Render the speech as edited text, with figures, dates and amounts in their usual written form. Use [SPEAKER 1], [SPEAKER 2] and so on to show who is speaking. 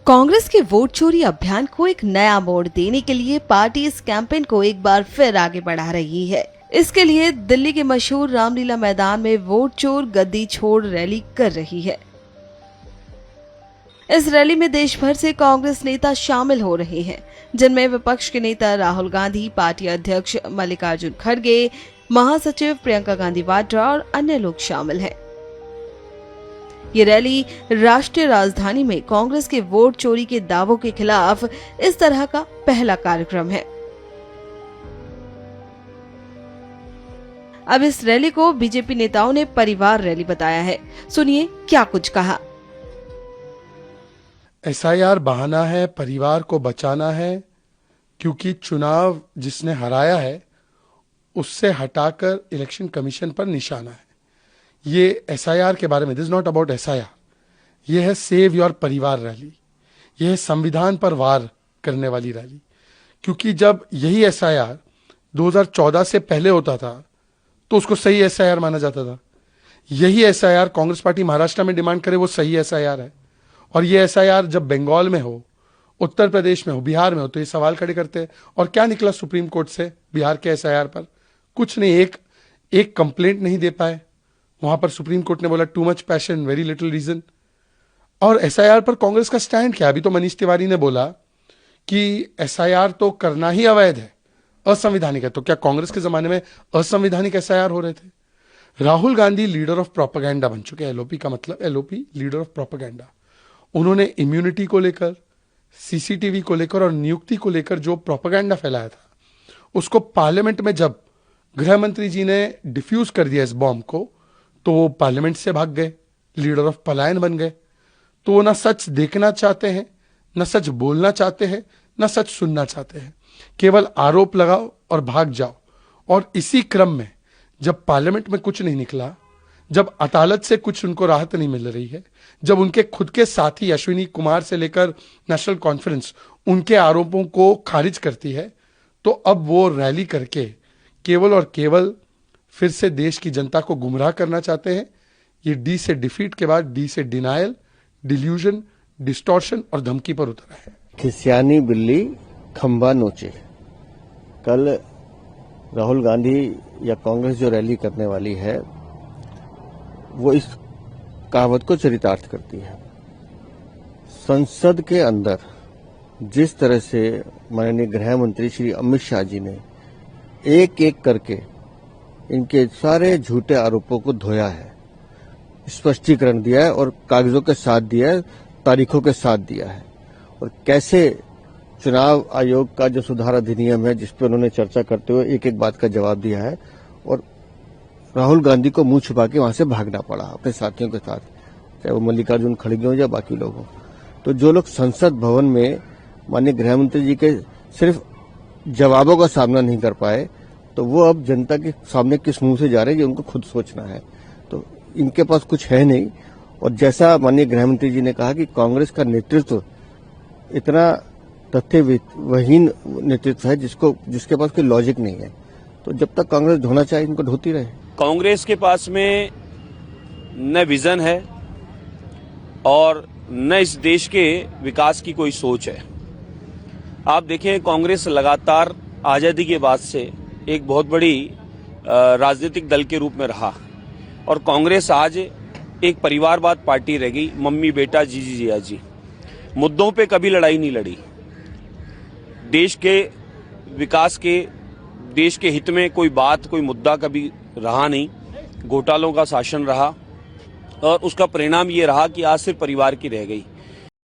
[SPEAKER 1] कांग्रेस के वोट चोरी अभियान को एक नया मोड़ देने के लिए पार्टी इस कैंपेन को एक बार फिर आगे बढ़ा रही है। इसके लिए दिल्ली के मशहूर रामलीला मैदान में वोट चोर गद्दी छोड़ रैली कर रही है। इस रैली में देश भर से कांग्रेस नेता शामिल हो रहे हैं, जिनमें विपक्ष के नेता राहुल गांधी, पार्टी अध्यक्ष मल्लिकार्जुन खड़गे, महासचिव प्रियंका गांधी वाड्रा और अन्य लोग शामिल हैं। ये रैली राष्ट्रीय राजधानी में कांग्रेस के वोट चोरी के दावों के खिलाफ इस तरह का पहला कार्यक्रम है। अब इस रैली को बीजेपी नेताओं ने परिवार रैली बताया है। सुनिए क्या कुछ कहा।
[SPEAKER 2] एसआईआर बहाना है, परिवार को बचाना है, क्योंकि चुनाव जिसने हराया है उससे हटाकर इलेक्शन कमीशन पर निशाना है। ये एसआईआर के बारे में, दिस नॉट अबाउट एसआईआर, ये है सेव योर परिवार रैली, ये है संविधान पर वार करने वाली रैली। क्योंकि जब यही एसआईआर 2014 से पहले होता था तो उसको सही एसआईआर माना जाता था। यही एसआईआर कांग्रेस पार्टी महाराष्ट्र में डिमांड करे वो सही एसआईआर है, और ये एसआईआर जब बंगाल में हो, उत्तर प्रदेश में हो, बिहार में हो, तो ये सवाल खड़े करते हैं। और क्या निकला सुप्रीम कोर्ट से बिहार के एसआईआर पर? कुछ नहीं, एक कंप्लेंट नहीं दे पाए। वहां पर सुप्रीम कोर्ट ने बोला too much passion, very little reason. और एसआईआर पर कांग्रेस का स्टैंड क्या? अभी तो मनीष तिवारी ने बोला कि एसआईआर तो करना ही अवैध है, असंवैधानिक है। तो क्या कांग्रेस के जमाने में असंवैधानिक एसआईआर हो रहे थे? Rahul Gandhi leader of propaganda बन चुके हैं। एलओपी का मतलब, एलओपी लीडर ऑफ प्रोपेगेंडा। उन्होंने इम्यूनिटी को लेकर, सीसीटीवी को लेकर और नियुक्ति को लेकर जो प्रोपेगेंडा फैलाया था, उसको पार्लियामेंट में जब गृह मंत्री जी ने डिफ्यूज कर दिया इस बॉम्ब को, तो वो पार्लियामेंट से भाग गए, लीडर ऑफ पलायन बन गए। तो वो ना सच देखना चाहते हैं, ना सच बोलना चाहते हैं, ना सच सुनना चाहते हैं। केवल आरोप लगाओ और भाग जाओ। और इसी क्रम में जब पार्लियामेंट में कुछ नहीं निकला, जब अदालत से कुछ उनको राहत नहीं मिल रही है, जब उनके खुद के साथी अश्विनी कुमार से लेकर नेशनल कॉन्फ्रेंस उनके आरोपों को खारिज करती है, तो अब वो रैली करके केवल और केवल फिर से देश की जनता को गुमराह करना चाहते हैं। ये डी से डिफीट के बाद डी से डिनायल, डिल्यूजन, डिस्टॉर्शन और धमकी पर उतरा है।
[SPEAKER 3] खिसियानी बिल्ली खंबा नोचे। कल राहुल गांधी या कांग्रेस जो रैली करने वाली है वो इस कहावत को चरितार्थ करती है। संसद के अंदर जिस तरह से माननीय गृह मंत्री श्री अमित शाह जी ने एक एक करके इनके सारे झूठे आरोपों को धोया है, स्पष्टीकरण दिया है और कागजों के साथ दिया है, तारीखों के साथ दिया है, और कैसे चुनाव आयोग का जो सुधार अधिनियम है जिस पर उन्होंने चर्चा करते हुए एक एक बात का जवाब दिया है, और राहुल गांधी को मुंह छुपा के वहां से भागना पड़ा अपने साथियों के साथ, चाहे वो मल्लिकार्जुन खड़गे हो या बाकी लोग हों। तो जो लोग संसद भवन में माननीय गृहमंत्री जी के सिर्फ जवाबों का सामना नहीं कर पाए, तो वो अब जनता के सामने किस मुंह से जा रहे हैं ये उनको खुद सोचना है। तो इनके पास कुछ है नहीं। और जैसा माननीय गृहमंत्री जी ने कहा कि कांग्रेस का नेतृत्व इतना तथ्यविहीन नेतृत्व है जिसके पास कोई लॉजिक नहीं है। तो जब तक कांग्रेस ढोना चाहे इनको ढोती रहे।
[SPEAKER 4] कांग्रेस के पास में न विजन है और न इस देश के विकास की कोई सोच है। आप देखें, कांग्रेस लगातार आजादी के बाद से एक बहुत बड़ी राजनीतिक दल के रूप में रहा, और कांग्रेस आज एक परिवारवाद पार्टी रह गई। मम्मी बेटा, जीजी जिया जी, मुद्दों पे कभी लड़ाई नहीं लड़ी। देश के विकास के, देश के हित में कोई बात, कोई मुद्दा कभी रहा नहीं। घोटालों का शासन रहा, और उसका परिणाम ये रहा कि आज सिर्फ परिवार की रह गई।